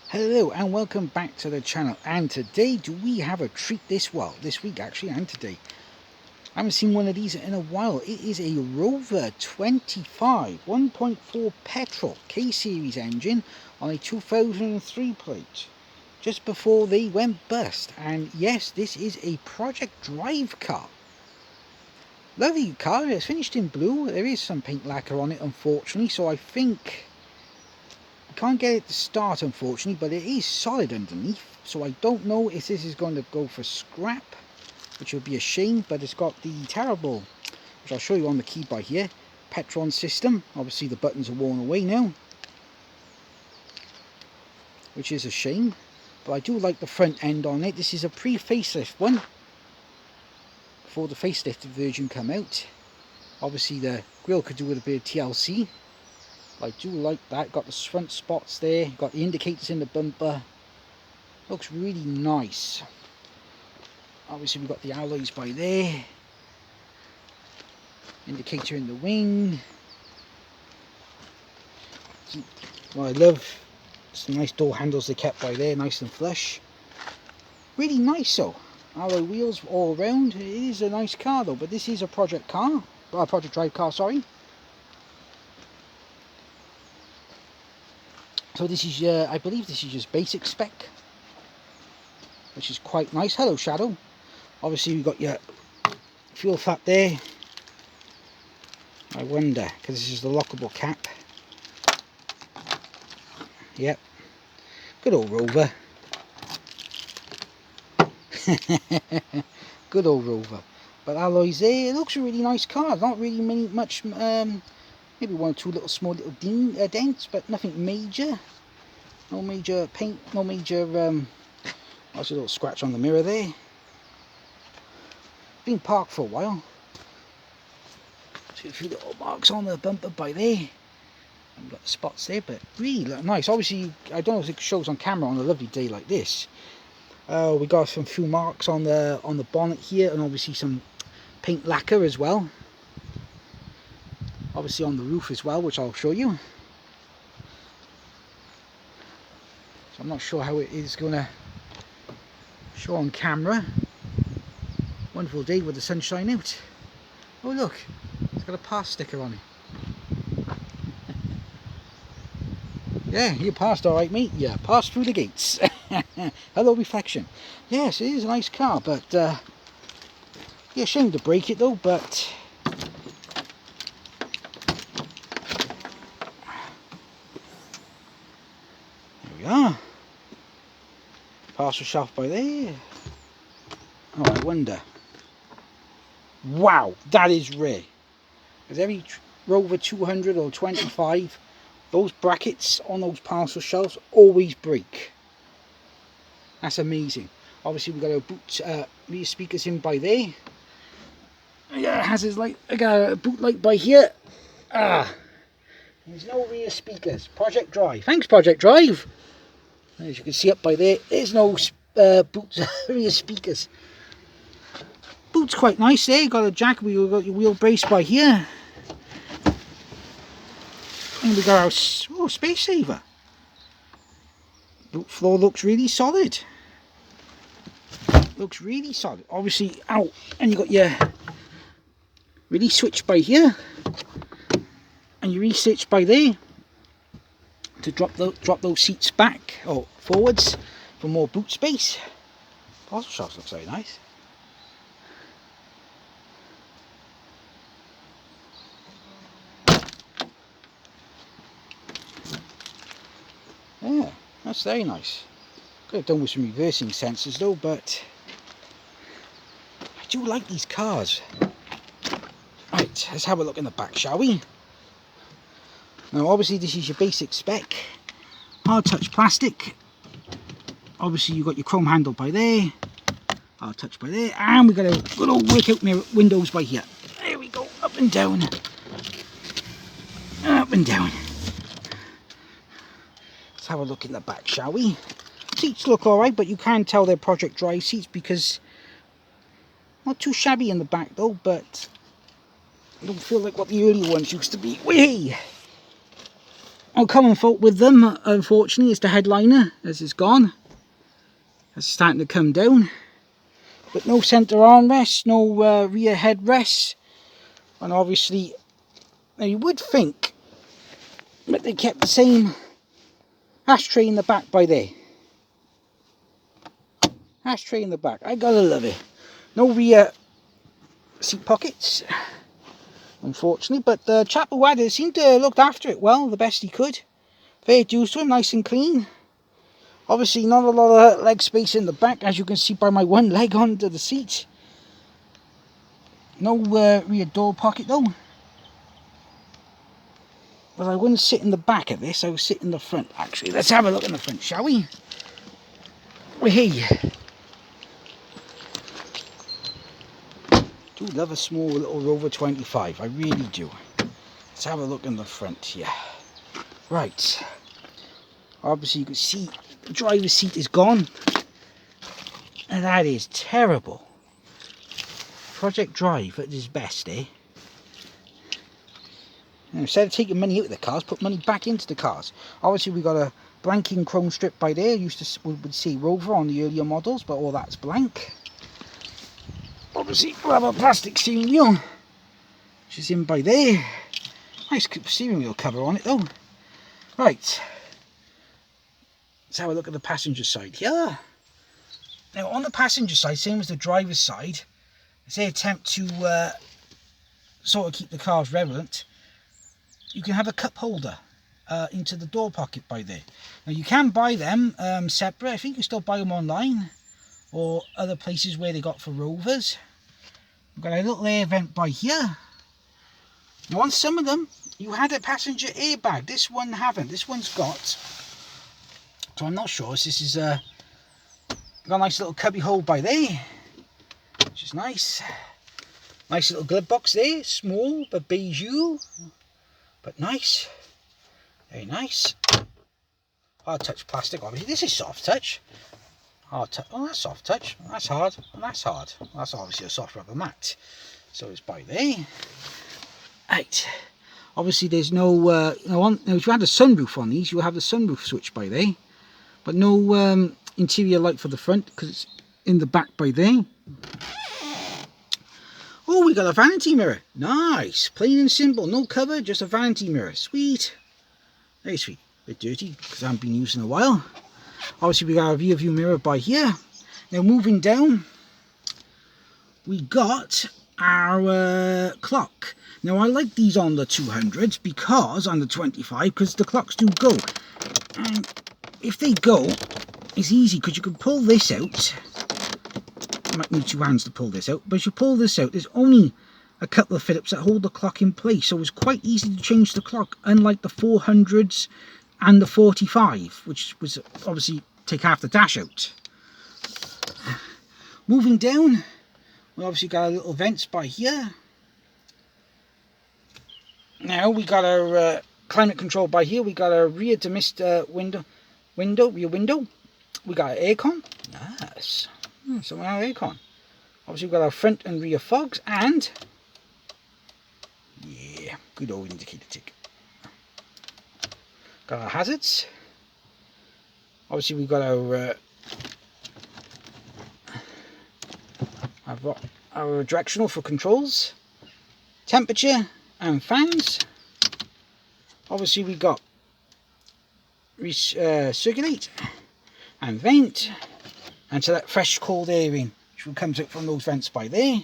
Hello and welcome back to the channel, and today we have a treat this week actually, and today I haven't seen one of these in a while. It is a Rover 25 1.4 petrol K-series engine on a 2003 plate just before they went bust. And yes, this is a project drive car. Lovely car. It's finished in blue. There is some paint lacquer on it, unfortunately, so I think can't get it to start, unfortunately, but it is solid underneath, so I don't know if this is going to go for scrap, which would be a shame. But it's got the terrible, which I'll show you on the key by here, petrol system. Obviously the buttons are worn away now, which is a shame, but I do like the front end on it. This is a pre-facelift one before the facelifted version come out. Obviously the grille could do with a bit of TLC. I do like that. Got the front spots there, got the indicators in the bumper. Looks really nice. Obviously we've got the alloys by there, indicator in the wing. What I love, some nice door handles they kept by there, nice and flush. Really nice. So alloy wheels all around. It is a nice car though, but this is a project drive car, sorry. So this is, I believe this is just basic spec, which is quite nice. Hello, Shadow. Obviously, we've got your fuel flap there. I wonder, because this is the lockable cap. Yep. Good old Rover. Good old Rover. But alloys there. It looks a really nice car. Not really much. Maybe one or two small little dents, but nothing major. No major paint, no major, there's a little scratch on the mirror there. Been parked for a while. See a few little marks on the bumper by there. I've got the spots there, but really look nice. Obviously, I don't know if it shows on camera on a lovely day like this. We got some few marks on the bonnet here, and obviously some paint lacquer as well. Obviously on the roof as well, which I'll show you. So I'm not sure how it is going to show on camera. Wonderful day with the sunshine out. Oh look, it's got a pass sticker on it. Yeah, you passed alright, mate. Yeah, passed through the gates. Hello, reflection. Yes, it is a nice car, but yeah, shame to break it though, but we are. Parcel shelf by there. Oh, I wonder. Wow, that is rare. Because every Rover 200 or 25, those brackets on those parcel shelves always break. That's amazing. Obviously, we've got our boot rear speakers in by there. Yeah, it has his light. I got a boot light by here. There's no rear speakers. Project Drive. Thanks, Project Drive. As you can see up by there, there's no boot rear speakers. Boot's quite nice there. Got a jack wheel, got your wheel brace by here. And we got our space saver. Boot floor looks really solid. Looks really solid. Obviously, out, and you got your release switch by here, and your release switch by there to drop those seats back or forwards for more boot space. Parcel shelves looks very nice. Yeah, that's very nice. Could have done with some reversing sensors though, but I do like these cars. Right, let's have a look in the back, shall we? Now obviously this is your basic spec. Hard touch plastic. Obviously you've got your chrome handle by there. Hard touch by there. And we've got a good old workout mirror windows by here. There we go, up and down. Up and down. Let's have a look in the back, shall we? Seats look alright, but you can tell they're Project Drive seats because not too shabby in the back though, but I don't feel like what the early ones used to be. Whee! Our common fault with them, unfortunately, is the headliner, as it's gone. It's starting to come down. But no centre armrest, no rear headrests. And obviously, now you would think that they kept the same ashtray in the back by there. Ashtray in the back, I gotta love it. No rear seat pockets, unfortunately, but the chap who had it seemed to have looked after it well, the best he could. Fair dues to him, nice and clean. Obviously not a lot of leg space in the back, as you can see by my one leg onto the seat. No rear door pocket though. But I wouldn't sit in the back of this, I would sit in the front actually. Let's have a look in the front, shall we? Hey. Do love a small little Rover 25, I really do. Let's have a look in the front here. Right. Obviously you can see the driver's seat is gone. And that is terrible. Project Drive at its best, eh? And instead of taking money out of the cars, put money back into the cars. Obviously we got a blanking chrome strip by there. Used to would see Rover on the earlier models, but all that's blank. Obviously we'll have a plastic steering wheel, which is in by there. Nice steering wheel cover on it though. Right. Let's have a look at the passenger side here. Now on the passenger side, same as the driver's side, as they attempt to sort of keep the cars relevant, you can have a cup holder into the door pocket by there. Now you can buy them separate. I think you can still buy them online or other places where they got for Rovers. We've got a little air vent by here. Now on some of them you had a passenger airbag. This one haven't. This one's got, so I'm not sure. This is got a nice little cubby hole by there, which is nice. Nice little glove box there, small but bijou, but nice. Very nice. Hard touch plastic, obviously. This is soft touch. Hard touch. Oh, that's soft touch. That's hard. And that's hard. That's obviously a soft rubber mat. So it's by there. Right. Obviously, there's no. Now, if you had a sunroof on these, you'll have the sunroof switch by there, but no interior light for the front because it's in the back by there. Oh, we got a vanity mirror. Nice. Plain and simple. No cover, just a vanity mirror. Sweet. Very sweet. Bit dirty because I haven't been used in a while. Obviously, we got a rear view mirror by here. Now, moving down, we got our clock. Now, I like these on the 200s because on the 25, because the clocks do go. And if they go, it's easy because you can pull this out. You might need two hands to pull this out, but if you pull this out, there's only a couple of Phillips that hold the clock in place, so it's quite easy to change the clock, unlike the 400s and the 45, which was obviously take half the dash out. Moving down, we obviously got our little vents by here. Now we got our climate control by here. We got our rear to mist rear window. We got our aircon. Nice. So our aircon. Obviously we've got our front and rear fogs and yeah, good old indicator tick. Got our hazards. Obviously we've got our directional for controls, temperature and fans. Obviously we got circulate and vent, and to let fresh cold air in, which comes out from those vents by there.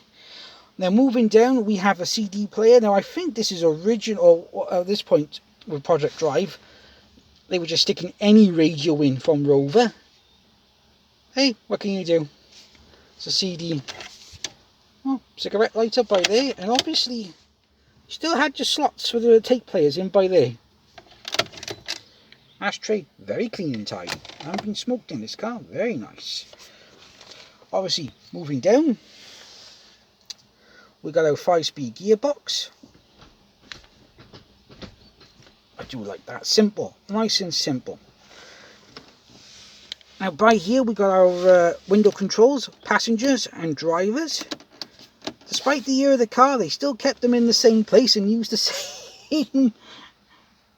Now moving down, we have a CD player. Now I think this is original, or at this point with Project Drive, they were just sticking any radio in from Rover. Hey, what can you do? It's a CD. Oh, cigarette lighter by there, and obviously you still had your slots for the tape players in by there. Ashtray, very clean and tidy. I haven't been smoked in this car, very nice. Obviously, moving down, we got our 5-speed gearbox. I do like that, simple, nice and simple. Now by here we got our window controls, passengers and drivers. Despite the year of the car, they still kept them in the same place and used the same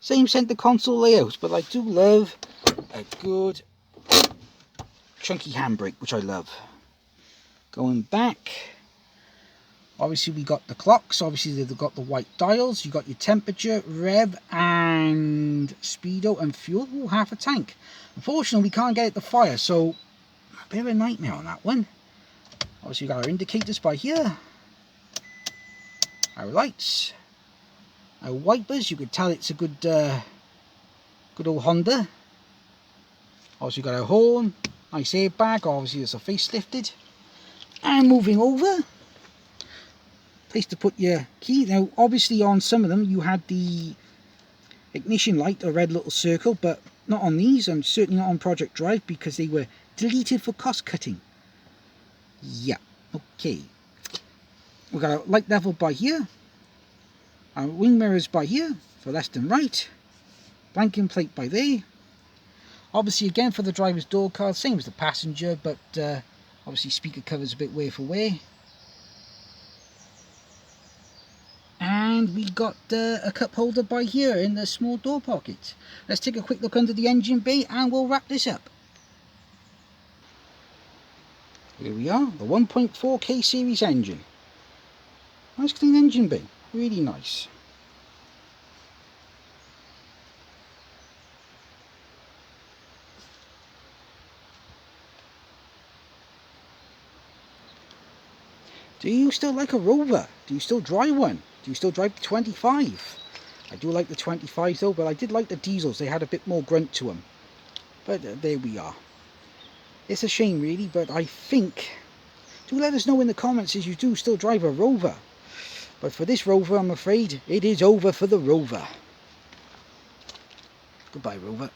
Same center console layout, but I do love a good chunky handbrake, which I love. Going back, obviously we got the clocks, obviously they've got the white dials, you got your temperature, rev and speedo and fuel. Ooh, half a tank. Unfortunately we can't get it to fire, so a bit of a nightmare on that one. Obviously we got our indicators by here, our lights, our wipers. You could tell it's a good old Honda. Obviously we got our horn, nice airbag, obviously it's a facelifted. And moving over, place to put your key. Now obviously on some of them you had the ignition light, a red little circle, but not on these, and certainly not on Project Drive, because they were deleted for cost cutting. Yeah, okay. We've got a light level by here, our wing mirrors by here for left and right, blanking plate by there. Obviously again for the driver's door card, same as the passenger, but obviously speaker covers a bit way for way. And we got a cup holder by here in the small door pocket. Let's take a quick look under the engine bay and we'll wrap this up. Here we are, the 1.4K series engine. Nice clean engine bay, really nice. Do you still like a Rover? Do you still drive one? Do you still drive the 25? I do like the 25 though, but I did like the diesels. They had a bit more grunt to them. But there we are. It's a shame really, but I think... Do let us know in the comments if you do still drive a Rover. But for this Rover, I'm afraid, it is over for the Rover. Goodbye, Rover.